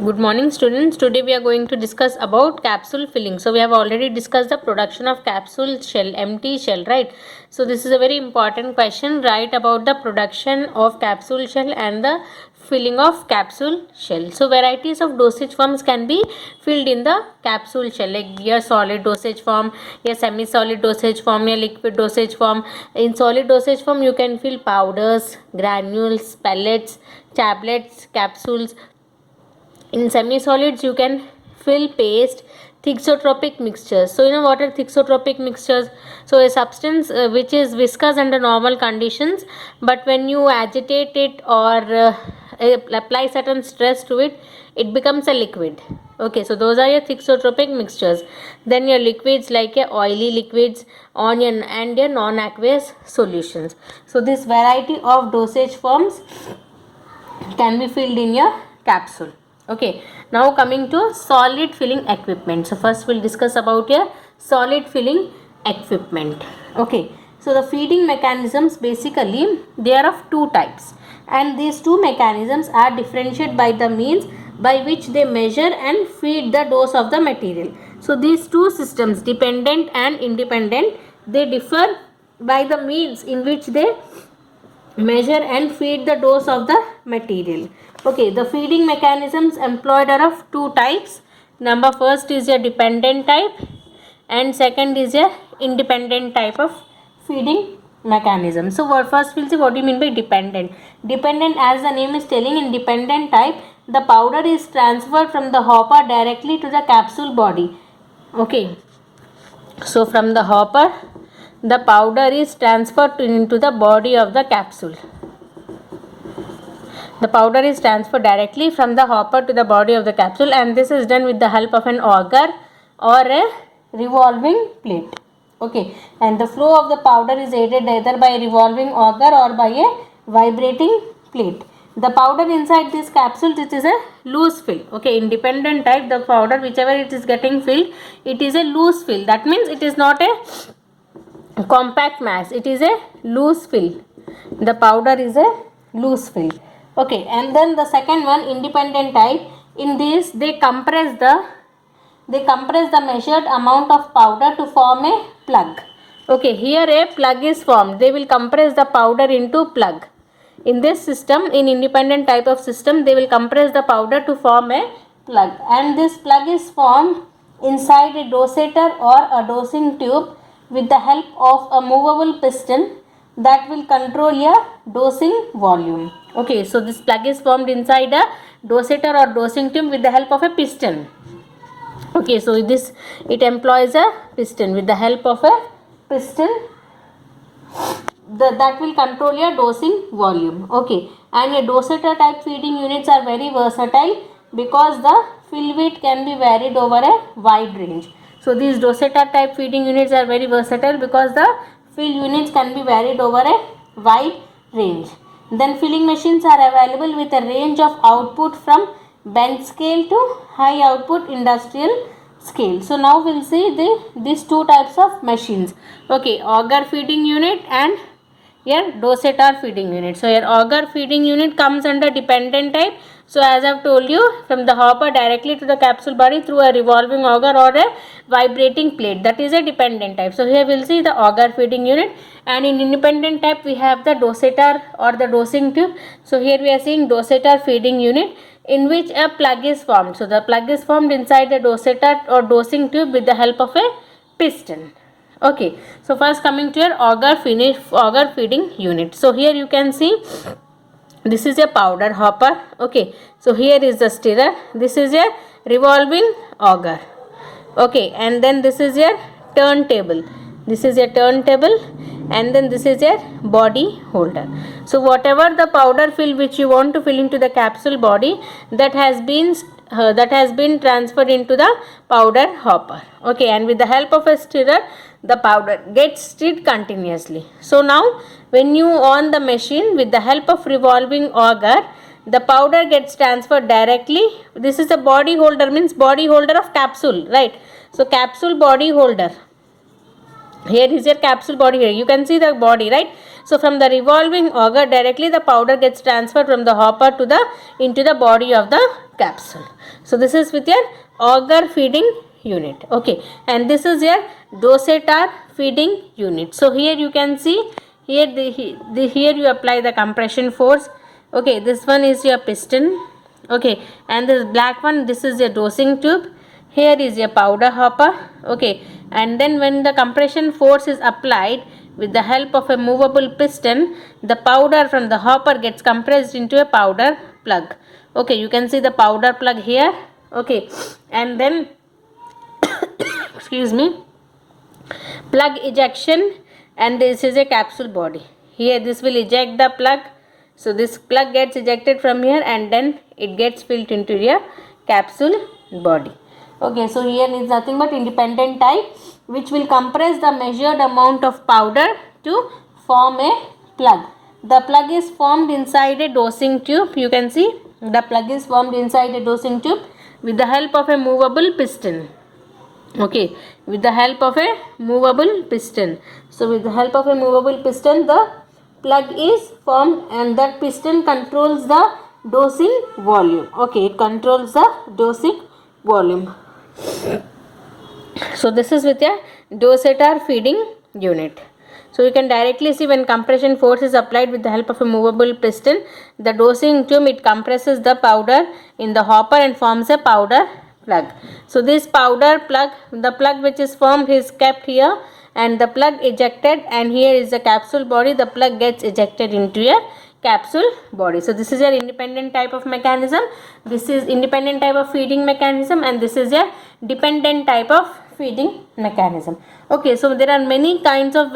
Good morning students. Today we are going to discuss about capsule filling. So we have already discussed the production of capsule shell, empty shell, right? So this is a very important question. Write about the production of capsule shell and the filling of capsule shell. So varieties of dosage forms can be filled in the capsule shell, like your solid dosage form, your semi-solid dosage form, your liquid dosage form. In solid dosage form you can fill powders, granules, pellets, tablets, capsules. In semi-solids you can fill paste, thixotropic mixtures. So you know what are thixotropic mixtures? So a substance which is viscous under normal conditions, but when you agitate it or apply certain stress to it, it becomes a liquid. Okay, so those are your thixotropic mixtures. Then your liquids like your oily liquids, onion, and your non-aqueous solutions. So this variety of dosage forms can be filled in your capsule. Okay, now coming to solid filling equipment. So first we'll discuss about your solid filling equipment. Okay, so the feeding mechanisms, basically they are of two types, and these two mechanisms are differentiated by the means by which they measure and feed the dose of the material. So these two systems, dependent and independent, they differ by the means in which they measure and feed the dose of the material. Okay, the feeding mechanisms employed are of two types. Number first is a dependent type, and second is a independent type of feeding mechanism. So first we'll see what do you mean by dependent. Dependent, as the name is telling, in dependent type the powder is transferred from the hopper directly to the capsule body. Okay, so from the hopper the powder is transferred into the body of the capsule. The powder is transferred directly from the hopper to the body of the capsule, and this is done with the help of an auger or a revolving plate. Okay, and the flow of the powder is aided either by a revolving auger or by a vibrating plate. The powder inside this capsule, it is a loose fill. Okay, independent type, the powder whichever it is getting filled, it is a loose fill. That means it is not a compact mass, it is a loose fill. The powder is a loose fill. Okay, and then the second one, independent type, in this they compress the measured amount of powder to form a plug. Okay, here a plug is formed. They will compress the powder into plug. In this system, in independent type of system, they will compress the powder to form a plug, and this plug is formed inside a dosator or a dosing tube with the help of a movable piston that will control your dosing volume. Okay, so this plug is formed inside a dosator or dosing tube with the help of a piston. Okay, so it employs a piston. With the help of a piston, that will control your dosing volume. Okay, and your dosator type feeding units are very versatile because the fill weight can be varied over a wide range. So these dosator type feeding units are very versatile because the fill units can be varied over a wide range. Then filling machines are available with a range of output from bench scale to high output industrial scale. So now we'll see these two types of machines. Okay, auger feeding unit and your dosator feeding unit. So your auger feeding unit comes under dependent type. So as I've told you, from the hopper directly to the capsule body through a revolving auger or a vibrating plate, that is a dependent type. So here we'll see the auger feeding unit, and in independent type we have the dosator or the dosing tube. So here we are seeing dosator feeding unit in which a plug is formed. So the plug is formed inside the dosator or dosing tube with the help of a piston. Okay, so first coming to your auger feeding unit. So here you can see this is a powder hopper. Okay, so here is the stirrer, this is a revolving auger. Okay, and then this is your turntable, and then this is your body holder. So whatever the powder fill which you want to fill into the capsule body, that has been transferred into the powder hopper. Okay, and with the help of a stirrer the powder gets stirred continuously. So now when you on the machine with the help of revolving auger, the powder gets transferred directly. This is a body holder, means body holder of capsule, right? So capsule body holder, here is your capsule body. Here you can see the body, right? So from the revolving auger directly the powder gets transferred from the hopper to into the body of the capsule. So this is with your auger feeding unit. Okay, and this is your dosator feeding unit. So here you can see, here here you apply the compression force. Okay, this one is your piston. Okay, and this black one, this is your dosing tube. Here is your powder hopper. Okay, and then when the compression force is applied with the help of a movable piston, the powder from the hopper gets compressed into a powder plug. Okay, you can see the powder plug here. Okay, and then excuse me, plug ejection, and this is a capsule body. Here this will eject the plug. So this plug gets ejected from here, and then it gets filled into your capsule body. Okay, so here is nothing but independent type, which will compress the measured amount of powder to form a plug. The plug is formed inside a dosing tube. You can see the plug is formed inside a dosing tube with the help of a movable piston. Okay, with the help of a movable piston. So with the help of a movable piston, the plug is formed, and that piston controls the dosing volume. Okay, it controls the dosing volume. So this is with a dosator feeding unit. So you can directly see when compression force is applied with the help of a movable piston, the dosing tube, it compresses the powder in the hopper and forms a powder plug. So this powder plug, the plug which is formed is kept here, and the plug ejected, and here is the capsule body. The plug gets ejected into your capsule body. So this is your independent type of mechanism. This is independent type of feeding mechanism, and this is your dependent type of feeding mechanism. Okay, so there are many kinds of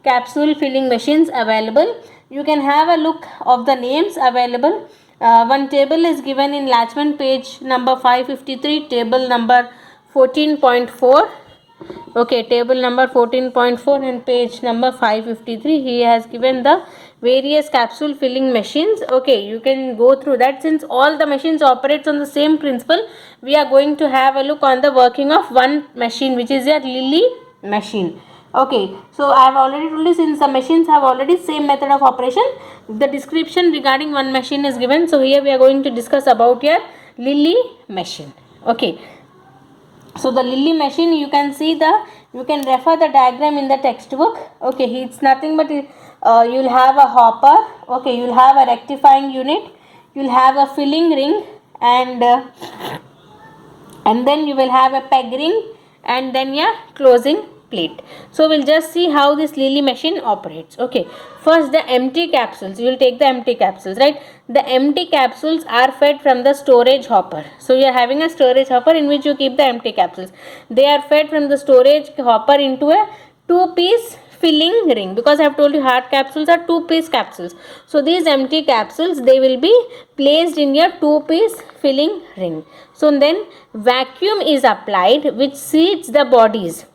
capsule filling machines available. You can have a look of the names available. One table is given in Latchman page number 553, table number 14.4. Okay, table number 14.4 and page number 553. He has given the various capsule filling machines. Okay, you can go through that. Since all the machines operates on the same principle, we are going to have a look on the working of one machine, which is a Lilly machine. Okay, so I have already told you, since the machines have already same method of operation, the description regarding one machine is given. So here we are going to discuss about your Lilly machine. Okay, so the Lilly machine, you can see you can refer the diagram in the textbook. Okay, it's nothing but you'll have a hopper. Okay, you'll have a rectifying unit, you'll have a filling ring, and then you will have a peg ring, and then your closing plate. So we'll just see how this Lilly machine operates. Okay, first the empty capsules. You will take the empty capsules, right? The empty capsules are fed from the storage hopper. So you are having a storage hopper in which you keep the empty capsules. They are fed from the storage hopper into a 2-piece filling ring, because I have told you hard capsules are 2-piece capsules. So these empty capsules, they will be placed in your 2-piece filling ring. So then vacuum is applied, which seats the bodies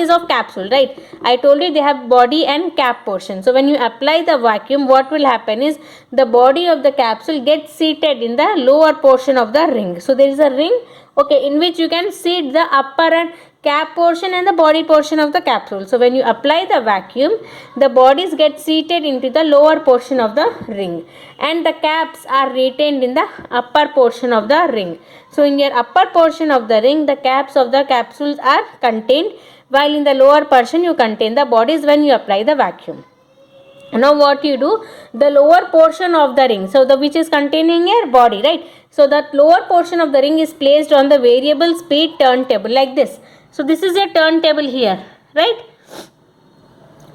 of capsule, right? I told you they have body and cap portion. So when you apply the vacuum, what will happen is the body of the capsule gets seated in the lower portion of the ring. So there is a ring, okay, in which you can seat the upper and cap portion and the body portion of the capsule. So when you apply the vacuum, the bodies get seated into the lower portion of the ring, and the caps are retained in the upper portion of the ring. So in your upper portion of the ring, the caps of the capsules are contained, while in the lower portion you contain the bodies when you apply the vacuum. Now what you do, the lower portion of the ring, so the which is containing your body, right? So that lower portion of the ring is placed on the variable speed turntable like this. So this is a turntable here, right?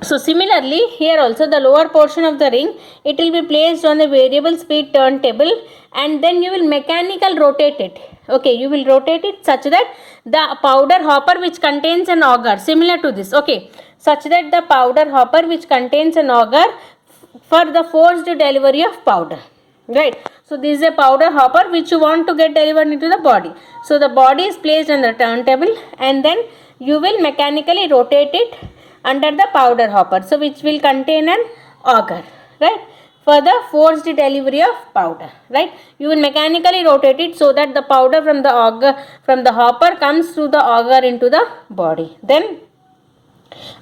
So similarly here also the lower portion of the ring, it will be placed on the variable speed turntable, and then you will mechanical rotate it. Okay, you will rotate it such that the powder hopper which contains an auger, similar to this, okay, such that the powder hopper which contains an auger for the forced delivery of powder, right? So this is a powder hopper which you want to get delivered into the body. So the body is placed on the turntable, and then you will mechanically rotate it under the powder hopper, so which will contain an auger, right, for the forced delivery of powder, right? You will mechanically rotate it so that the powder from the auger, from the hopper, comes through the auger into the body. Then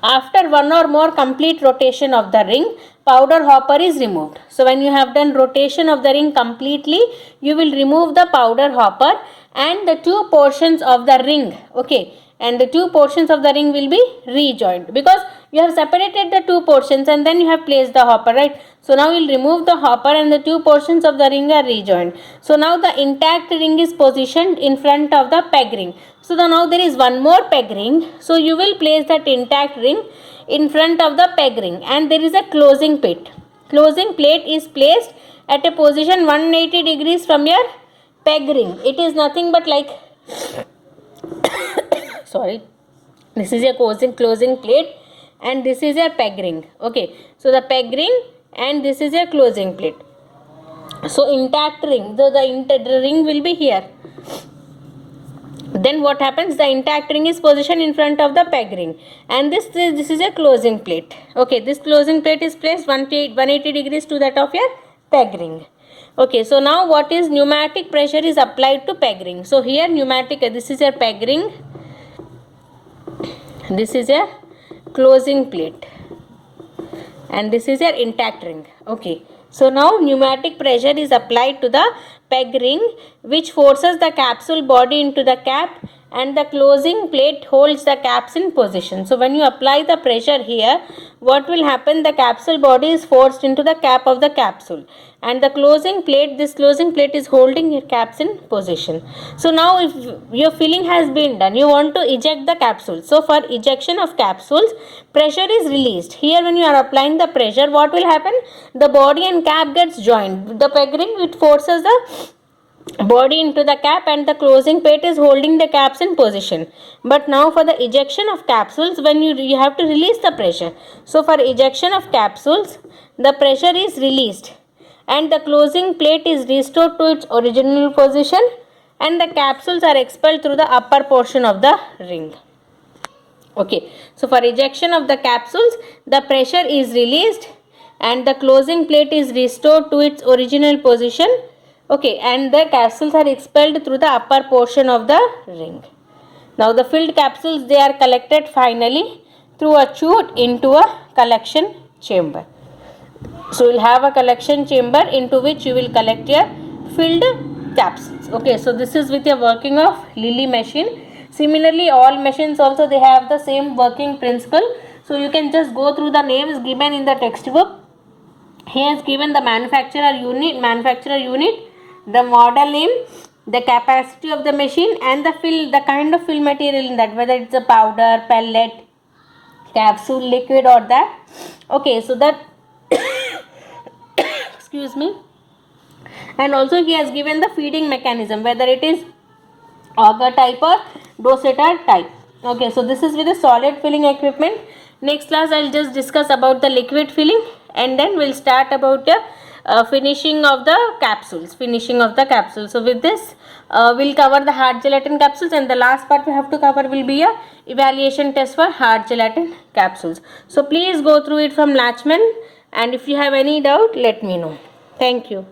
after one or more complete rotation of the ring, powder hopper is removed. So when you have done rotation of the ring completely, you will remove the powder hopper and the two portions of the ring, okay, and the two portions of the ring will be rejoined because you have separated the two portions and then you have placed the hopper, right? So now you'll remove the hopper and the two portions of the ring are rejoined. So now the intact ring is positioned in front of the peg ring. So now there is one more peg ring. So you will place that intact ring in front of the peg ring and there is a closing plate. Closing plate is placed at a position 180 degrees from your peg ring. It is nothing but like sorry, this is a closing plate and this is a peg ring, okay. So the peg ring and this is a closing plate. So intact ring, the ring will be here. Then what happens, the intact ring is positioned in front of the peg ring and this is a closing plate, okay. This closing plate is placed 180 degrees to that of your peg ring, okay. So now what is pneumatic pressure is applied to peg ring. So here pneumatic, this is a peg ring, this is a closing plate and this is your intact ring, okay. So now pneumatic pressure is applied to the peg ring which forces the capsule body into the cap and the closing plate holds the caps in position. So when you apply the pressure here, what will happen, the capsule body is forced into the cap of the capsule and the closing plate, this closing plate is holding your caps in position. So now if your filling has been done, you want to eject the capsule. So for ejection of capsules, pressure is released. Here when you are applying the pressure, what will happen, the body and cap gets joined. The peg ring, it forces the body into the cap and the closing plate is holding the caps in position. But now for the ejection of capsules, when you have to release the pressure. So for ejection of capsules, the pressure is released and the closing plate is restored to its original position and the capsules are expelled through the upper portion of the ring, okay. So for ejection of the capsules, the pressure is released and the closing plate is restored to its original position, okay, and the capsules are expelled through the upper portion of the ring. Now the filled capsules, they are collected finally through a chute into a collection chamber. So you will have a collection chamber into which you will collect your filled capsules, okay. So this is with your working of Lilly machine. Similarly all machines also they have the same working principle. So you can just go through the names given in the textbook. Here is given the manufacturer unit, the model name, the capacity of the machine and the kind of fill material in that, whether it's a powder, pellet, capsule, liquid or that, okay. So that excuse me, and also he has given the feeding mechanism, whether it is auger type or dosator type, okay. So this is with the solid filling equipment. Next class I will just discuss about the liquid filling and then we'll start about the finishing of the capsules. So with this we'll cover the hard gelatin capsules and the last part we have to cover will be a evaluation test for hard gelatin capsules. So please go through it from Latchman and if you have any doubt let me know. Thank you.